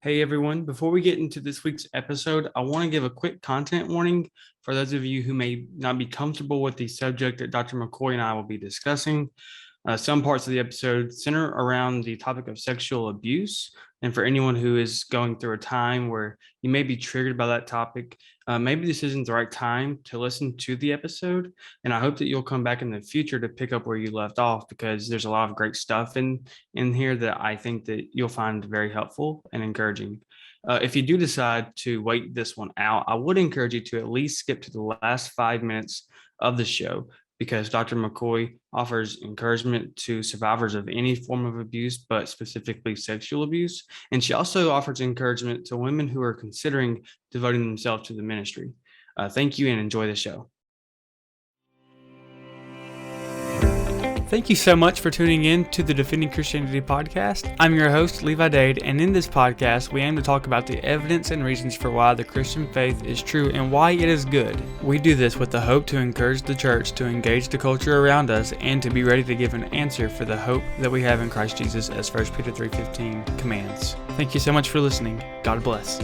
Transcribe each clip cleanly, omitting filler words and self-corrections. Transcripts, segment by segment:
Hey everyone, before we get into this week's episode, I want to give a quick content warning for those of you who may not be comfortable with the subject that Dr. McCoy and I will be discussing. Some parts of the episode center around the topic of sexual abuse. And for anyone who is going through a time where you may be triggered by that topic, maybe this isn't the right time to listen to the episode. And I hope that you'll come back in the future to pick up where you left off because there's a lot of great stuff in here that I think that you'll find very helpful and encouraging. If you do decide to wait this one out, I would encourage you to at least skip to the last 5 minutes of the show because Dr. McCoy offers encouragement to survivors of any form of abuse, but specifically sexual abuse. And she also offers encouragement to women who are considering devoting themselves to the ministry. Thank you and enjoy the show. Thank you so much for tuning in to the Defending Christianity podcast. I'm your host, Levi Dade, and in this podcast, we aim to talk about the evidence and reasons for why the Christian faith is true and why it is good. We do this with the hope to encourage the church to engage the culture around us and to be ready to give an answer for the hope that we have in Christ Jesus, as 1 Peter 3:15 commands. Thank you so much for listening. God bless.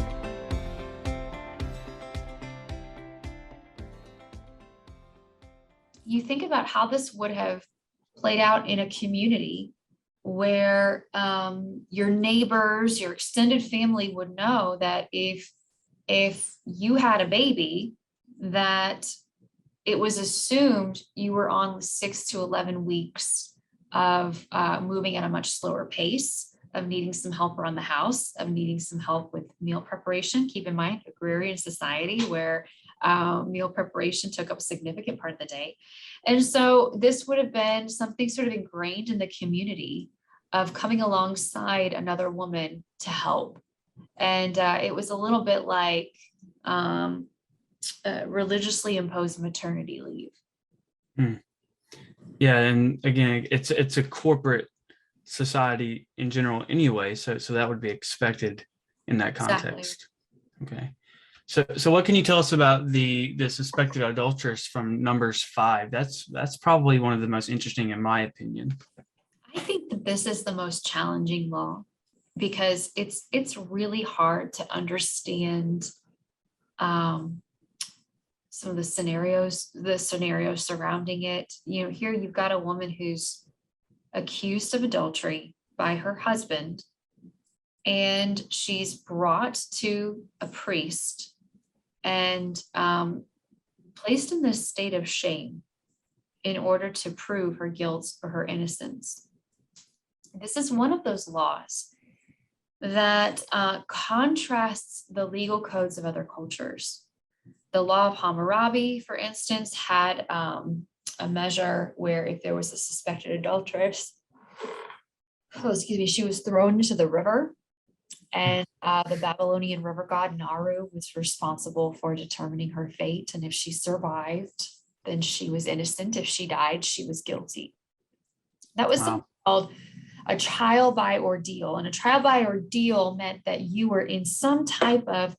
You think about how this would have played out in a community where your neighbors, your extended family would know that if you had a baby, that it was assumed you were on 6 to 11 weeks of moving at a much slower pace, of needing some help around the house, of needing some help with meal preparation. Keep in mind, agrarian society where meal preparation took up a significant part of the day. And so this would have been something sort of ingrained in the community of coming alongside another woman to help. And it was a little bit like religiously imposed maternity leave. Yeah, and again, it's a corporate society in general anyway, so that would be expected in that context. Exactly. Okay. So what can you tell us about the suspected adulteress from Numbers 5? That's probably one of the most interesting in my opinion. I think that this is the most challenging law because it's really hard to understand some of the scenarios surrounding it. You know, here you've got a woman who's accused of adultery by her husband, and she's brought to a priest and placed in this state of shame in order to prove her guilt or her innocence. This is one of those laws that contrasts the legal codes of other cultures. The law of Hammurabi, for instance, had a measure where if there was a suspected adulteress, she was thrown into the river. And the Babylonian river god Naru was responsible for determining her fate. And if she survived, then she was innocent. If she died, she was guilty. That was something called a trial by ordeal. And a trial by ordeal meant that you were in some type of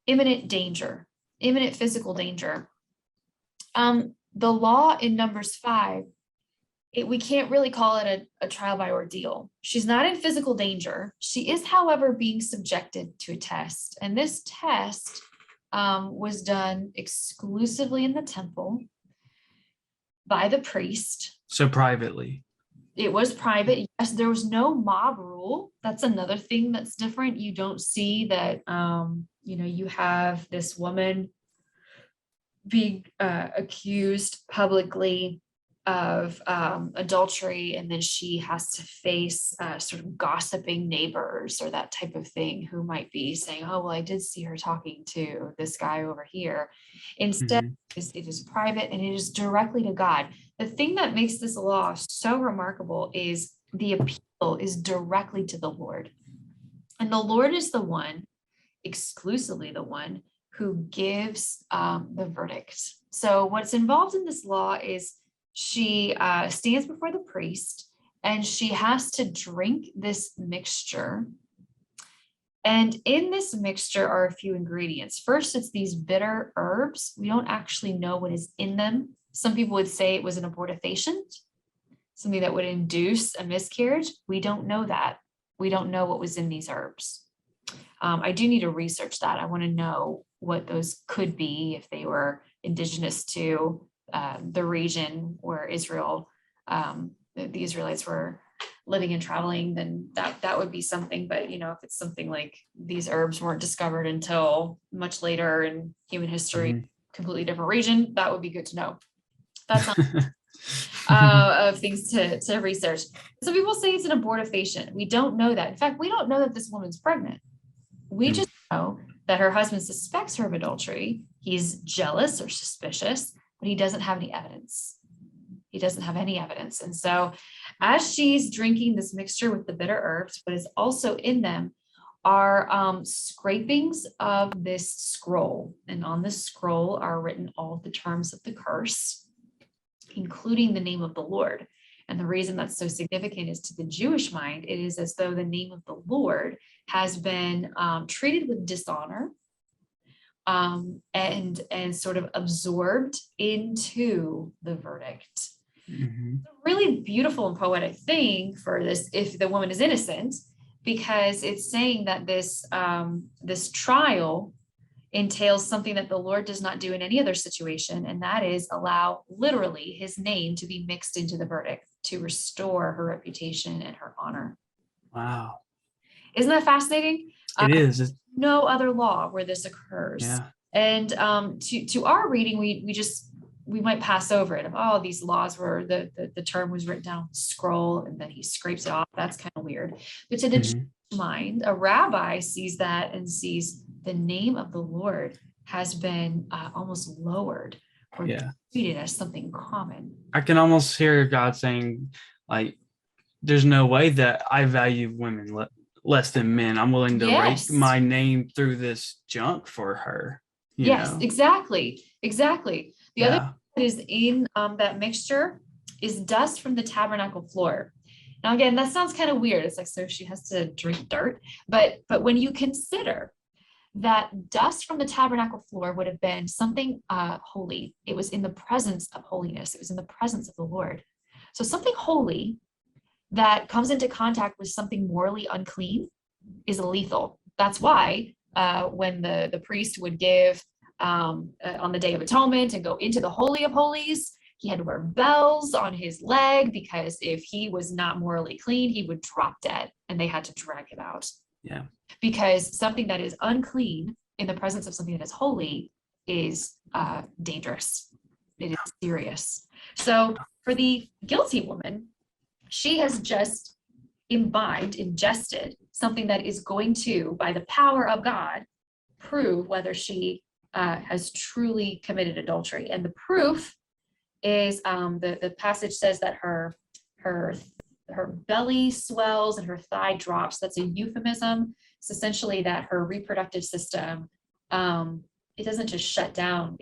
imminent danger, imminent physical danger. The law in Numbers 5, we can't really call it a trial by ordeal. She's not in physical danger. She is, however, being subjected to a test. And this test was done exclusively in the temple by the priest. So privately. It was private. Yes, there was no mob rule. That's another thing that's different. You don't see that, you have this woman being accused publicly of adultery, and then she has to face sort of gossiping neighbors or that type of thing who might be saying, oh, well, I did see her talking to this guy over here. Instead, it is private and it is directly to God. The thing that makes this law so remarkable is the appeal is directly to the Lord. And the Lord is the one, exclusively the one, who gives the verdict. So what's involved in this law is she stands before the priest and she has to drink this mixture. And in this mixture are a few ingredients. First, it's these bitter herbs. We don't actually know what is in them. Some people would say it was an abortifacient, something that would induce a miscarriage. We don't know that. We don't know what was in these herbs. I do need to research that. I want to know what those could be if they were indigenous to the region where Israel, the Israelites were living and traveling, then that would be something. But if it's something like these herbs weren't discovered until much later in human history, completely different region, that would be good to know. That's of things to research. Some people say it's an abortifacient. We don't know that. In fact, we don't know that this woman's pregnant. We just know that her husband suspects her of adultery. He's jealous or suspicious, but he doesn't have any evidence. He doesn't have any evidence. And so as she's drinking this mixture with the bitter herbs, what is also in them are scrapings of this scroll. And on this scroll are written all of the terms of the curse, including the name of the Lord. And the reason that's so significant is, to the Jewish mind, it is as though the name of the Lord has been treated with dishonor and sort of absorbed into the verdict. It's a really beautiful and poetic thing for this, if the woman is innocent, because it's saying that this trial entails something that the Lord does not do in any other situation, and that is allow literally his name to be mixed into the verdict to restore her reputation and her honor. Wow. Isn't that fascinating? It is. No other law where this occurs. Yeah. And to our reading, we might pass over it. Of these laws where the term was written down on the scroll and then he scrapes it off. That's kind of weird. But to the Jewish mind, a rabbi sees that and sees the name of the Lord has been almost lowered or treated as something common. I can almost hear God saying, like, there's no way that I value women less than men. I'm willing to rake my name through this junk for her. You know? Exactly. The other thing that is in that mixture is dust from the tabernacle floor. Now, again, that sounds kind of weird. It's like, so she has to drink dirt. But when you consider that dust from the tabernacle floor would have been something holy, it was in the presence of holiness. It was in the presence of the Lord. So something holy that comes into contact with something morally unclean is lethal. That's why when the priest would give on the Day of Atonement and go into the Holy of Holies, he had to wear bells on his leg, because if he was not morally clean, he would drop dead and they had to drag him out. Yeah. Because something that is unclean in the presence of something that is holy is dangerous. It is serious. So for the guilty woman, she has just ingested something that is going to, by the power of God, prove whether she has truly committed adultery. And the proof is the passage says that her belly swells and her thigh drops. That's a euphemism. It's essentially that her reproductive system, it doesn't just shut down.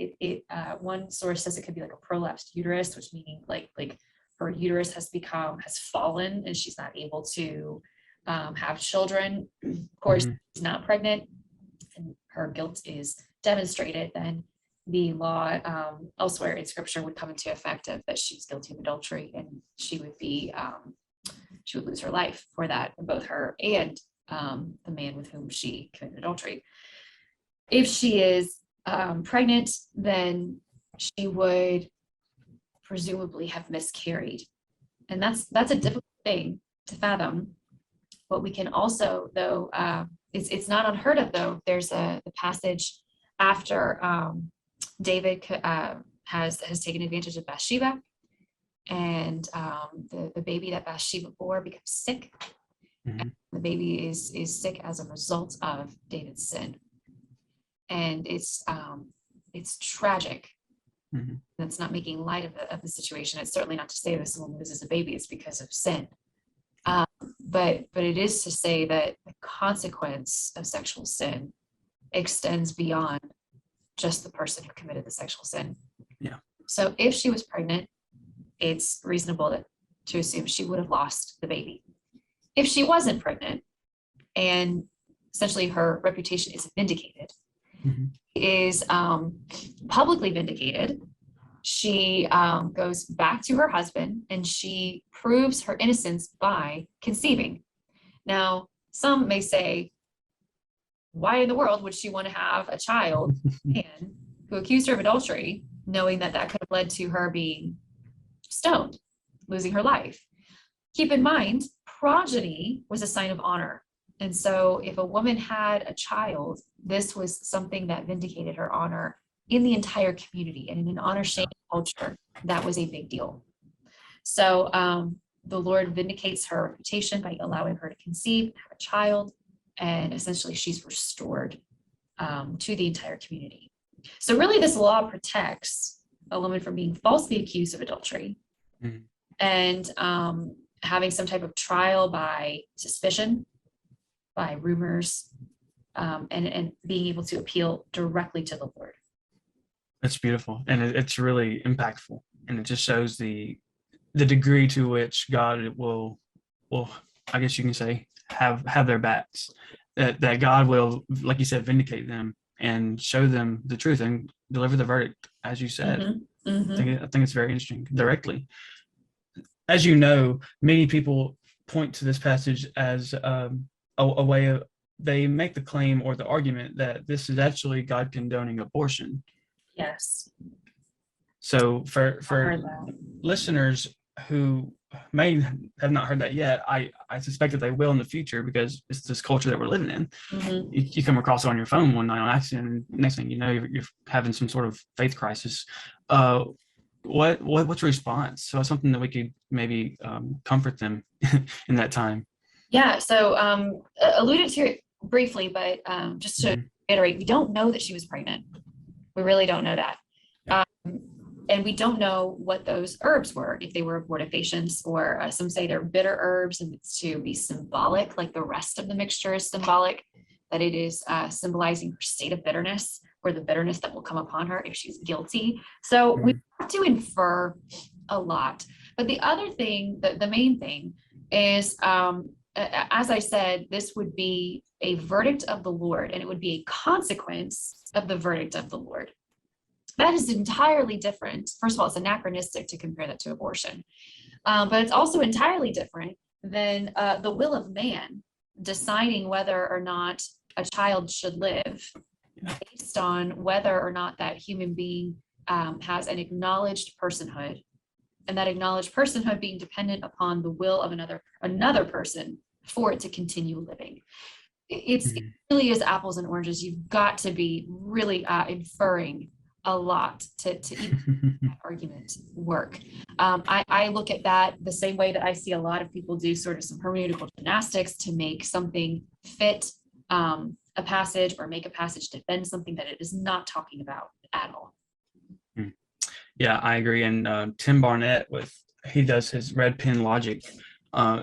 One source says it could be like a prolapsed uterus, which meaning like her uterus has fallen and she's not able to have children. Of course, she's not pregnant and her guilt is demonstrated, then the law elsewhere in scripture would come into effect of that she's guilty of adultery, and she would lose her life for that, both her and the man with whom she committed adultery. If she is pregnant, then she would presumably have miscarried, and that's a difficult thing to fathom. But we can also, though, it's not unheard of, though. There's a passage after David has taken advantage of Bathsheba, and the baby that Bathsheba bore becomes sick. And the baby is sick as a result of David's sin, and it's tragic. That's not making light of the situation. It's certainly not to say this woman loses a baby; it's because of sin. But it is to say that the consequence of sexual sin extends beyond just the person who committed the sexual sin. Yeah. So if she was pregnant, it's reasonable to assume she would have lost the baby. If she wasn't pregnant, and essentially her reputation is vindicated, is publicly vindicated, she goes back to her husband and she proves her innocence by conceiving. Now, some may say, why in the world would she want to have a child man who accused her of adultery, knowing that that could have led to her being stoned, losing her life? Keep in mind, progeny was a sign of honor. And so if a woman had a child, this was something that vindicated her honor in the entire community. And in an honor shame culture, that was a big deal. So the Lord vindicates her reputation by allowing her to conceive, have a child, and essentially she's restored to the entire community. So really this law protects a woman from being falsely accused of adultery and having some type of trial by suspicion, by rumors, and being able to appeal directly to the Lord. That's beautiful. And it's really impactful. And it just shows the degree to which God will, I guess you can say, have their backs, that God will, like you said, vindicate them and show them the truth and deliver the verdict, as you said. I think it's very interesting directly. As you know, many people point to this passage as a way of, they make the claim or the argument that this is actually God condoning abortion. Yes. So for listeners who may have not heard that yet, I suspect that they will in the future, because it's this culture that we're living in. You come across it on your phone one night on accident, and next thing you know, you're having some sort of faith crisis. What's your response? So it's something that we could maybe comfort them in that time. Yeah, so alluded to it briefly, but just to reiterate, we don't know that she was pregnant. We really don't know that. And we don't know what those herbs were, if they were abortifacients, or some say they're bitter herbs, and it's to be symbolic, like the rest of the mixture is symbolic, that it is symbolizing her state of bitterness, or the bitterness that will come upon her if she's guilty. So we have to infer a lot. But the other thing, the main thing is, as I said, this would be a verdict of the Lord, and it would be a consequence of the verdict of the Lord. That is entirely different. First of all, it's anachronistic to compare that to abortion, but it's also entirely different than the will of man deciding whether or not a child should live based on whether or not that human being has an acknowledged personhood, and that acknowledged personhood being dependent upon the will of another person for it to continue living. It really is apples and oranges. You've got to be really inferring a lot to even that argument work. I look at that the same way that I see a lot of people do sort of some hermeneutical gymnastics to make something fit a passage, or make a passage defend something that it is not talking about at all. Yeah, I agree. And Tim Barnett, he does his red pen logic.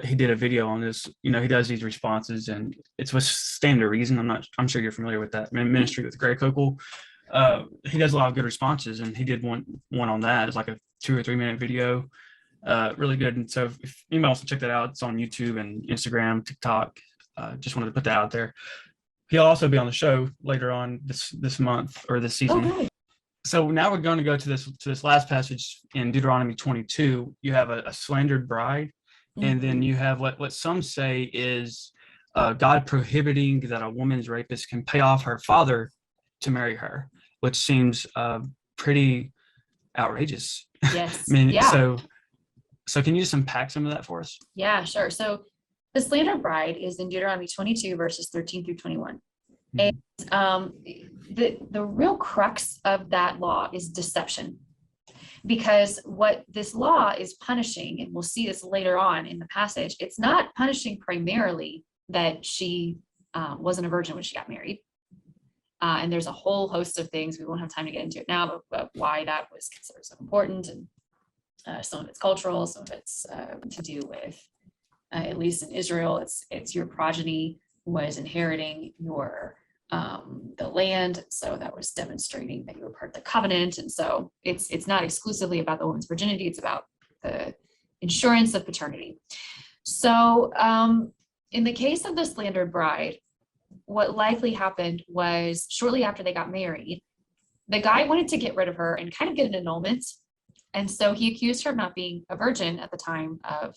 He did a video on this. He does these responses, and it's with Stand to Reason. I'm sure you're familiar with that ministry with Greg Kokel. He does a lot of good responses, and he did one on that. It's like a 2 or 3 minute video, really good. And so if anybody wants to check that out, it's on YouTube and Instagram, TikTok. Just wanted to put that out there. He'll also be on the show later on this month, or this season. Okay. So now we're going to go to this last passage in Deuteronomy 22. You have a slandered bride, and then you have what some say is God prohibiting that a woman's rapist can pay off her father to marry her, which seems pretty outrageous. Yes. I mean, yeah. So can you just unpack some of that for us? Yeah, sure. So the slandered bride is in Deuteronomy 22, verses 13 through 21. And the real crux of that law is deception, because what this law is punishing, and we'll see this later on in the passage, it's not punishing primarily that she wasn't a virgin when she got married. And there's a whole host of things, we won't have time to get into it now, but why that was considered so important, and some of it's cultural, some of it's to do with, at least in Israel, it's your progeny was inheriting your the land, so that was demonstrating that you were part of the covenant. And so it's not exclusively about the woman's virginity, it's about the insurance of paternity. So in the case of the slandered bride, what likely happened was, shortly after they got married, the guy wanted to get rid of her and kind of get an annulment. And so he accused her of not being a virgin at the time of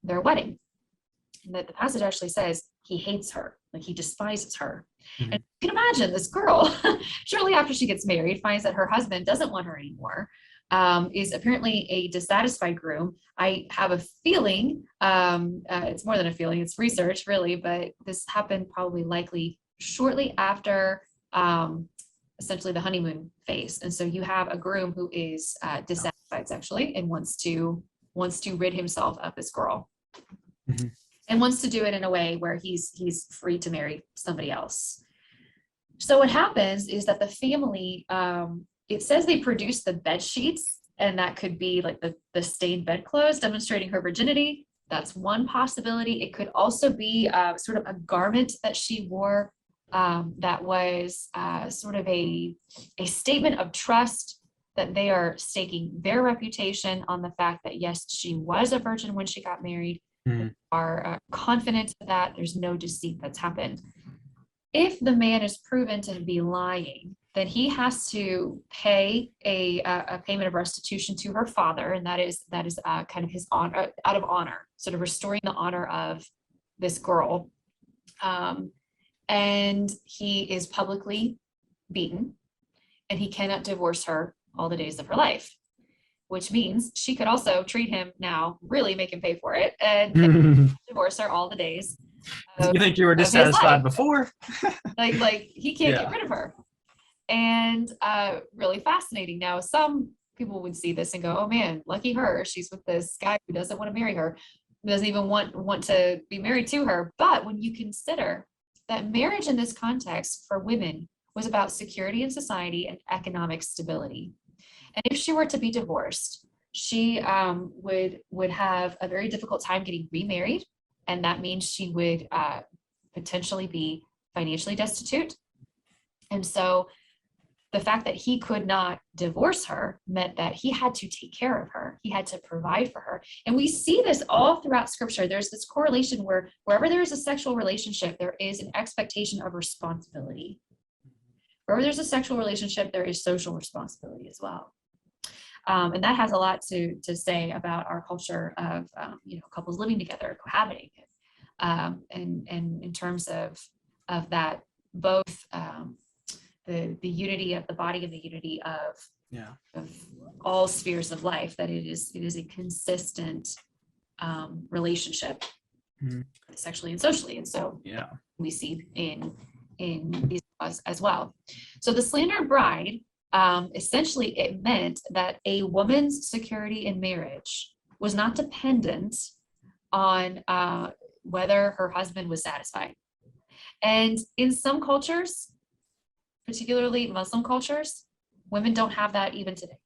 their wedding. And that the passage actually says he hates her, like he despises her. Mhm. And you can imagine this girl, shortly after she gets married, finds that her husband doesn't want her anymore, is apparently a dissatisfied groom. I have a feeling, it's more than a feeling, it's research really, but this happened probably likely shortly after essentially the honeymoon phase. And so you have a groom who is dissatisfied sexually and wants to rid himself of this girl. Mhm. And wants to do it in a way where he's free to marry somebody else. So what happens is that the family, it says they produce the bed sheets, and that could be like the stained bedclothes demonstrating her virginity. That's one possibility. It could also be sort of a garment that she wore that was sort of a statement of trust, that they are staking their reputation on the fact that yes, she was a virgin when she got married, Mhm. are confident that there's no deceit that's happened. If the man is proven to be lying, then he has to pay a payment of restitution to her father, and that is kind of his honor, out of honor, sort of restoring the honor of this girl. And he is publicly beaten, and he cannot divorce her all the days of her life, which means she could also treat him now, really make him pay for it, and divorce her all the days You think you were of his dissatisfied life. before? Like he can't Yeah. get rid of her. And really fascinating. Now, some people would see this and go, oh man, lucky her. She's with this guy who doesn't want to marry her, who doesn't even want to be married to her. But when you consider that marriage in this context for women was about security in society and economic stability. And if she were to be divorced, she would have a very difficult time getting remarried. And that means she would potentially be financially destitute. And so the fact that he could not divorce her meant that he had to take care of her. He had to provide for her. And we see this all throughout scripture. There's this correlation where wherever there is a sexual relationship, there is an expectation of responsibility. Wherever there's a sexual relationship, there is social responsibility as well. And that has a lot to say about our culture of couples living together, cohabiting, and in terms of that, both the unity of the body and the unity of all spheres of life, that it is a consistent relationship, Mhm. sexually and socially. And so we see in these laws as well. So the slandered bride, essentially it meant that a woman's security in marriage was not dependent on whether her husband was satisfied. And in some cultures, particularly Muslim cultures, women don't have that even today.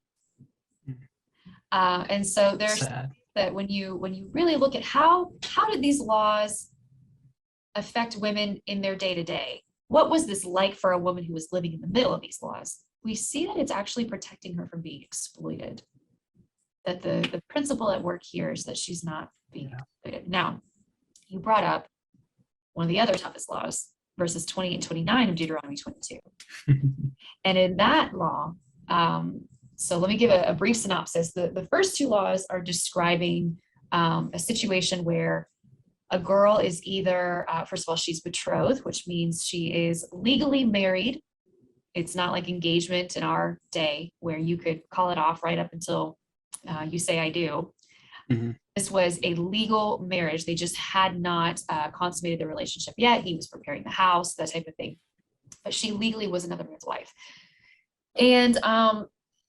And so there's Sad. that when you really look at how did these laws affect women in their day-to-day, what was this like for a woman who was living in the middle of these laws? We see that it's actually protecting her from being exploited. That the principle at work here is that she's not being exploited. Now, you brought up one of the other toughest laws, verses 20 and 29 of Deuteronomy 22. And in that law, so let me give a brief synopsis. The first two laws are describing a situation where a girl is either, first of all, she's betrothed, which means she is legally married. It's not like engagement in our day where you could call it off right up until you say I do. Mhm. This was a legal marriage. They just had not consummated the relationship yet. He was preparing the house, that type of thing. But she legally was another man's wife. And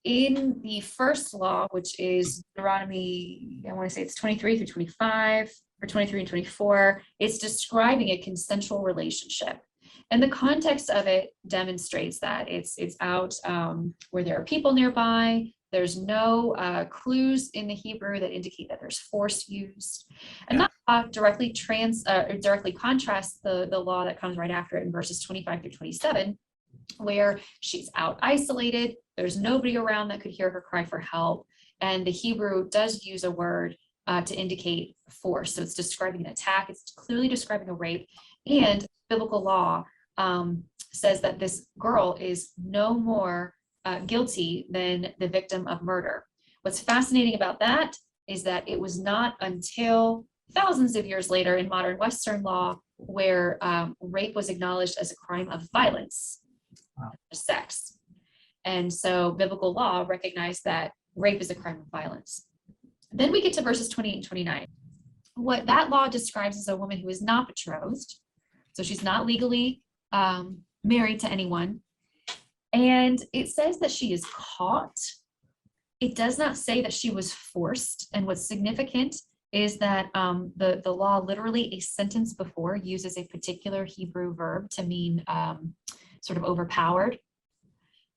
in the first law, which is Deuteronomy, I want to say it's 23 through 25, or 23 and 24, it's describing a consensual relationship. And the context of it demonstrates that it's out where there are people nearby. There's no clues in the Hebrew that indicate that there's force used. And that directly contrasts the law that comes right after it in verses 25 through 27, where she's out isolated. There's nobody around that could hear her cry for help. And the Hebrew does use a word to indicate force. So it's describing an attack. It's clearly describing a rape. And biblical law says that this girl is no more guilty than the victim of murder. What's fascinating about that is that it was not until thousands of years later in modern Western law, where rape was acknowledged as a crime of violence, Wow. sex. And so biblical law recognized that rape is a crime of violence. Then we get to verses 28 and 29. What that law describes is a woman who is not betrothed. So she's not legally married to anyone. And it says that she is caught. It does not say that she was forced. And what's significant is that the law literally a sentence before uses a particular Hebrew verb to mean sort of overpowered.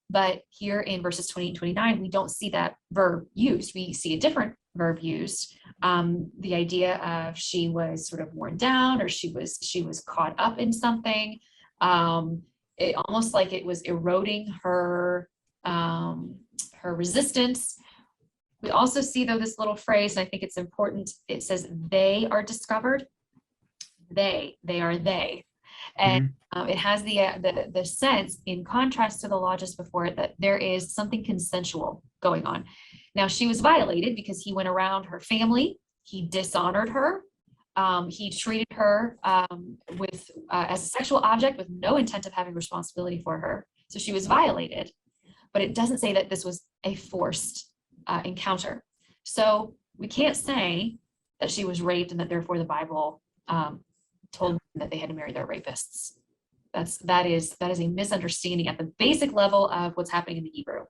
But here in verses 28 and 29, we don't see that verb used. We see a different verb used. The idea of she was sort of worn down, or she was caught up in something. It almost like it was eroding her resistance. We also see, though, this little phrase, and I think it's important. It says they are discovered. They are they. And it has the sense, in contrast to the law just before it, that there is something consensual going on. Now, she was violated because he went around her family. He dishonored her. He treated her as a sexual object with no intent of having responsibility for her. So she was violated, but it doesn't say that this was a forced encounter. So we can't say that she was raped and that therefore the Bible told them that they had to marry their rapists. That is a misunderstanding at the basic level of what's happening in the Hebrew.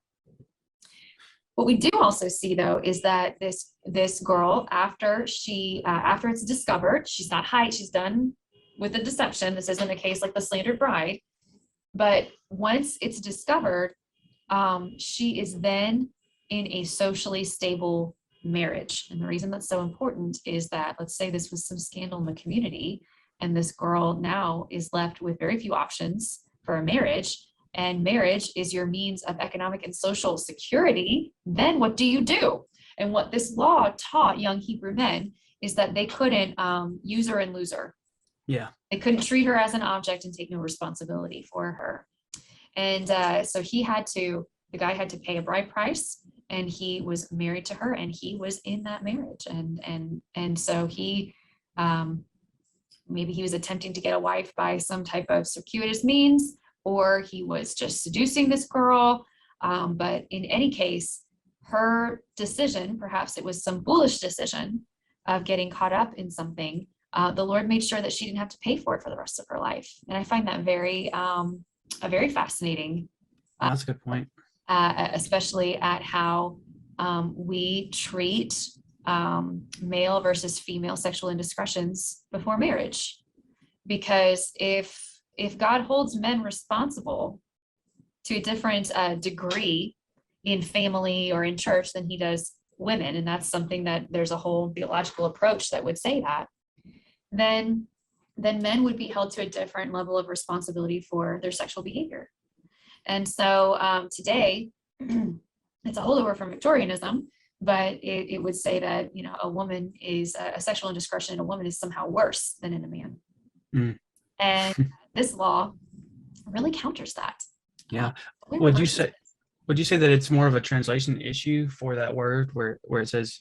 What we do also see, though, is that this girl, after it's discovered, she's done with the deception. This isn't a case like the slandered bride, but once it's discovered, she is then in a socially stable marriage. And the reason that's so important is that, let's say this was some scandal in the community, and this girl now is left with very few options for a marriage, and marriage is your means of economic and social security, then what do you do? And what this law taught young Hebrew men is that they couldn't use her and lose her. Yeah. They couldn't treat her as an object and take no responsibility for her. And so the guy had to pay a bride price, and he was married to her, and he was in that marriage. And so he, maybe he was attempting to get a wife by some type of circuitous means, or he was just seducing this girl. But in any case, her decision, perhaps it was some foolish decision of getting caught up in something, the Lord made sure that she didn't have to pay for it for the rest of her life. And I find that a very fascinating. That's a good point. Especially at how we treat male versus female sexual indiscretions before marriage. Because if God holds men responsible to a different degree in family or in church than he does women, and that's something that there's a whole theological approach that would say that, then men would be held to a different level of responsibility for their sexual behavior. And so today, it's a holdover from Victorianism, but it would say that, a woman is a sexual indiscretion in a woman is somehow worse than in a man. And this law really counters that. Yeah. Would you say that it's more of a translation issue for that word where it says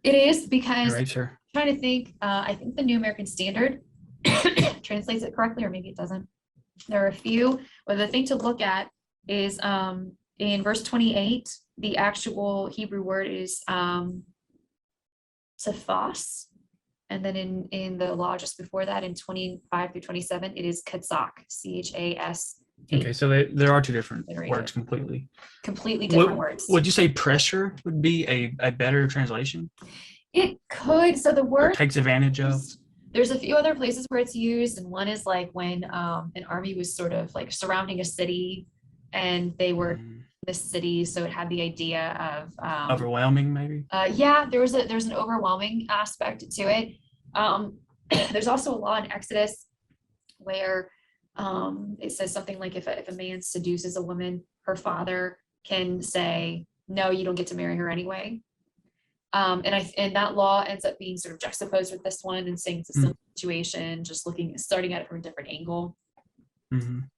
it is? Because rapes her? I'm trying to think, I think the New American Standard translates it correctly, or maybe it doesn't. There are a few, but the thing to look at is in verse 28, the actual Hebrew word is tefas. And then in the law just before that, in 25 through 27, it is katzak, C-H-A-S. Okay, so there are two different words completely. Completely different words. Would you say pressure would be a better translation? It could. So the word takes advantage of. There's a few other places where it's used, and one is like when an army was sort of like surrounding a city, and they were in the city, so it had the idea of overwhelming, maybe. Yeah, there's an overwhelming aspect to it. There's also a law in Exodus where it says something like if a man seduces a woman, her father can say, no, you don't get to marry her anyway. And that law ends up being sort of juxtaposed with this one and saying it's a similar situation, just starting at it from a different angle.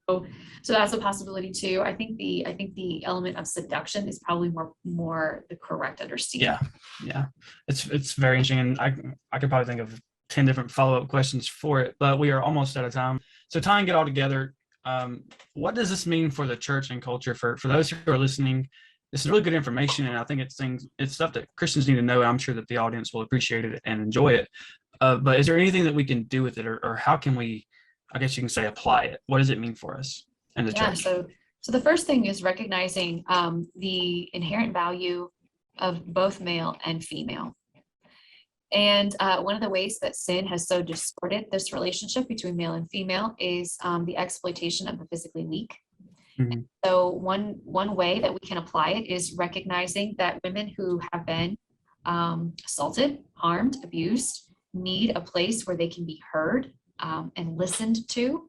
So that's a possibility too. I think the element of seduction is probably more the correct understanding. Yeah, it's very interesting, and I could probably think of 10 different follow-up questions for it, but we are almost out of time. So tying it all together, what does this mean for the church and culture for those who are listening? This is really good information, and I think it's stuff that Christians need to know. I'm sure that the audience will appreciate it and enjoy it. But is there anything that we can do with it, or how can we, I guess you can say, apply it? What does it mean for us in the church? So the first thing is recognizing the inherent value of both male and female. And one of the ways that sin has so distorted this relationship between male and female is the exploitation of the physically weak. Mm-hmm. So one way that we can apply it is recognizing that women who have been assaulted, harmed, abused, need a place where they can be heard and listened to.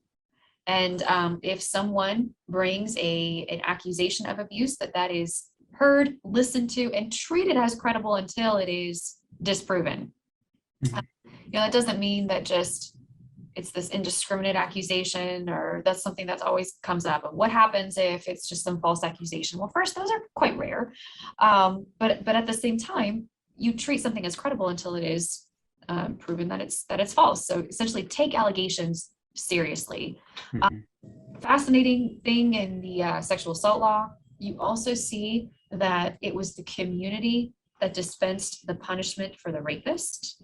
And if someone brings an accusation of abuse, that is heard, listened to, and treated as credible until it is disproven. Mm-hmm. That doesn't mean that just it's this indiscriminate accusation, or that's something that's always comes up. But what happens if it's just some false accusation? Well, first, those are quite rare. But at the same time, you treat something as credible until it is proven that it's false. So essentially, take allegations seriously. Mm-hmm. Fascinating thing in the sexual assault law, you also see that it was the community that dispensed the punishment for the rapist.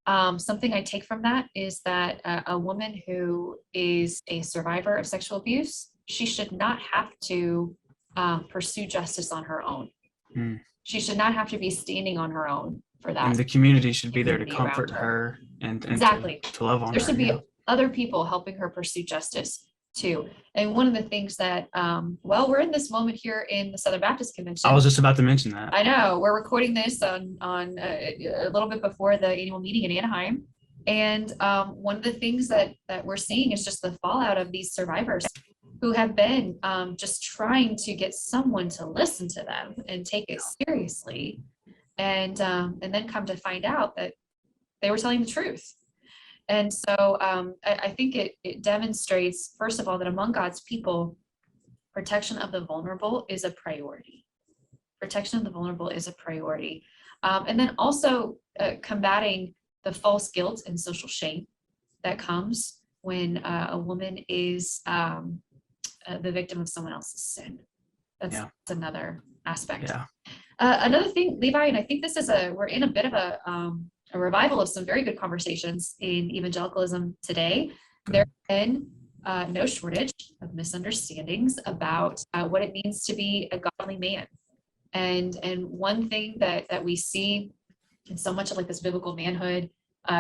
Something I take from that is that a woman who is a survivor of sexual abuse, she should not have to pursue justice on her own. Mm. She should not have to be standing on her own for that. And the community should be there to comfort her and exactly to love on there her. Should be other people helping her pursue justice too. And one of the things that, we're in this moment here in the Southern Baptist Convention. I was just about to mention that. I know we're recording this on a little bit before the annual meeting in Anaheim. And one of the things that we're seeing is just the fallout of these survivors who have been just trying to get someone to listen to them and take it seriously. And then come to find out that they were telling the truth. And so I think it demonstrates, first of all, that among God's people, protection of the vulnerable is a priority. Protection of the vulnerable is a priority. And then also combating the false guilt and social shame that comes when a woman is the victim of someone else's sin. That's another aspect. Yeah. Another thing, Levi, and I think this is we're in a bit of a revival of some very good conversations in evangelicalism today. There have been no shortage of misunderstandings about what it means to be a godly man. And one thing that we see in so much of like this biblical manhood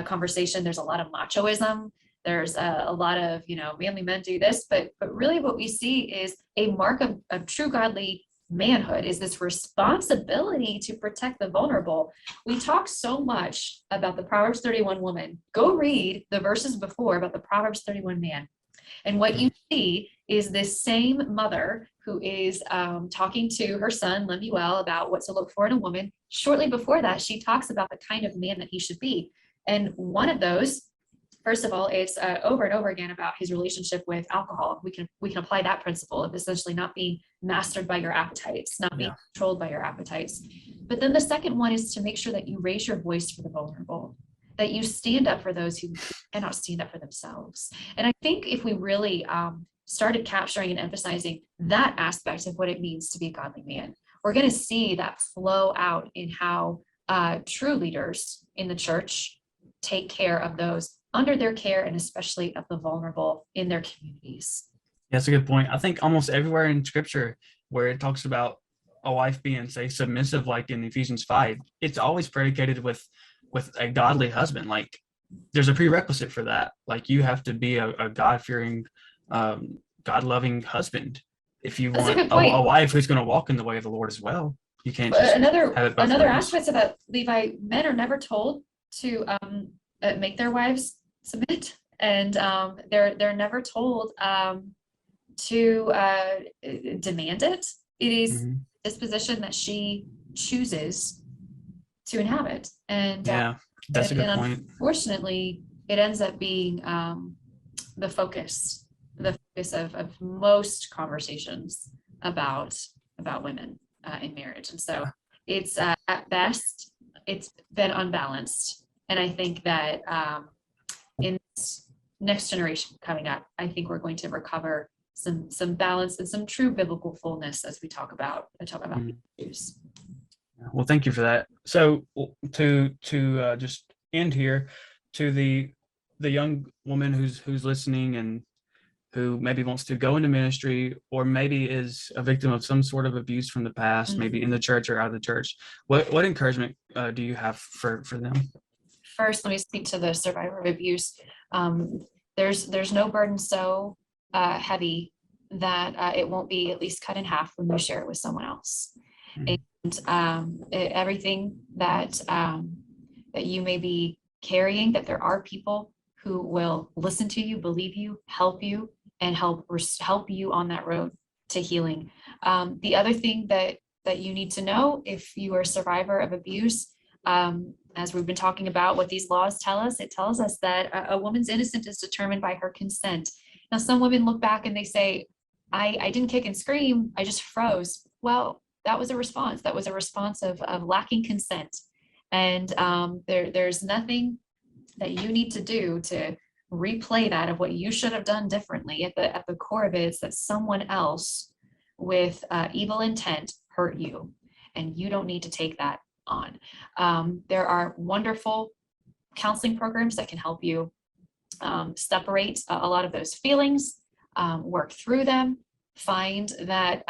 conversation, there's a lot of machoism. There's a lot of, manly men do this, but really what we see is a mark of true godly manhood is this responsibility to protect the vulnerable. We talk so much about the Proverbs 31 woman. Go read the verses before about the Proverbs 31 man. And what you see is this same mother who is talking to her son, Lemuel, about what to look for in a woman. Shortly before that, she talks about the kind of man that he should be. And one of those, first of all, it's over and over again about his relationship with alcohol. We can apply that principle of essentially not being mastered by your appetites, not being controlled by your appetites. But then the second one is to make sure that you raise your voice for the vulnerable, that you stand up for those who cannot stand up for themselves. And I think if we really started capturing and emphasizing that aspect of what it means to be a godly man, we're going to see that flow out in how true leaders in the church take care of those under their care, and especially of the vulnerable in their communities. That's a good point. I think almost everywhere in scripture where it talks about a wife being, say, submissive, like in Ephesians 5, it's always predicated with a godly husband. Like there's a prerequisite for that. Like you have to be a God-fearing, God-loving husband if you want a wife who's going to walk in the way of the Lord as well. You can't just another aspect of that, Levi, men are never told to make their wives submit, and they're never told to demand it. It is this position that she chooses to inhabit, and that's a good point. Unfortunately, it ends up being the focus of most conversations about women in marriage, and so it's at best it's been unbalanced. And I think that in this next generation coming up, I think we're going to recover some balance and some true biblical fullness as we talk about issues. Well, thank you for that. So to just end here, to the young woman who's listening and who maybe wants to go into ministry, or maybe is a victim of some sort of abuse from the past, maybe in the church or out of the church, what encouragement do you have for them? First, let me speak to the survivor of abuse. There's no burden so heavy that it won't be at least cut in half when you share it with someone else. And everything that you may be carrying, that there are people who will listen to you, believe you, help you, and help you on that road to healing. The other thing that you need to know, if you are a survivor of abuse, as we've been talking about what these laws tell us, it tells us that a woman's innocence is determined by her consent. Now, some women look back and they say, I didn't kick and scream, I just froze. Well, that was a response. That was a response of lacking consent. And there's nothing that you need to do to replay that of what you should have done differently. At the core of it is that someone else with evil intent hurt you, and you don't need to take that on. There are wonderful counseling programs that can help you separate a lot of those feelings, work through them, find that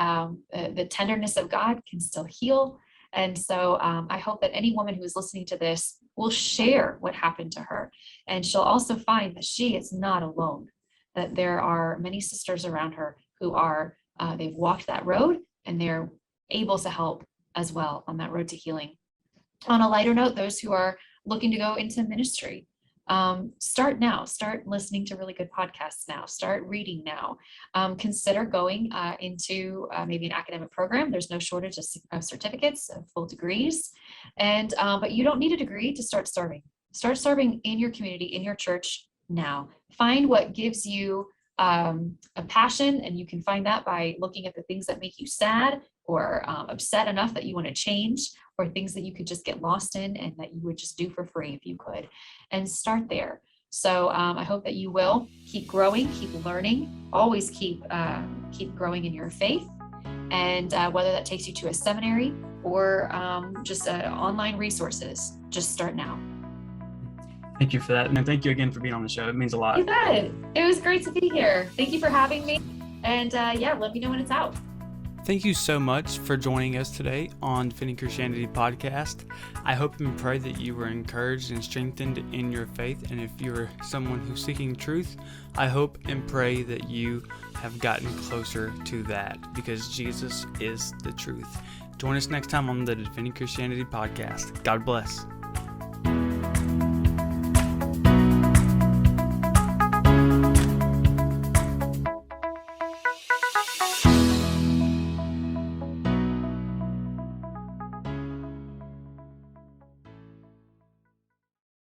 the tenderness of God can still heal. And so I hope that any woman who is listening to this will share what happened to her. And she'll also find that she is not alone, that there are many sisters around her who are, they've walked that road and they're able to help as well on that road to healing. On a lighter note, those who are looking to go into ministry, start now. Start listening to really good podcasts now. Start reading now. Consider going into maybe an academic program. There's no shortage of certificates, of full degrees, and but you don't need a degree to start serving. Start serving in your community, in your church now. Find what gives you a passion, and you can find that by looking at the things that make you sad or upset enough that you want to change, or things that you could just get lost in and that you would just do for free if you could, and start there. So I hope that you will keep growing, keep learning, always keep growing in your faith, and whether that takes you to a seminary or just online resources, just start now. Thank you for that, and thank you again for being on the show. It means a lot. You bet. It was great to be here. Thank you for having me, and yeah, let me know when it's out. Thank you so much for joining us today on Defending Christianity podcast. I hope and pray that you were encouraged and strengthened in your faith. And if you're someone who's seeking truth, I hope and pray that you have gotten closer to that, because Jesus is the truth. Join us next time on the Defending Christianity podcast. God bless.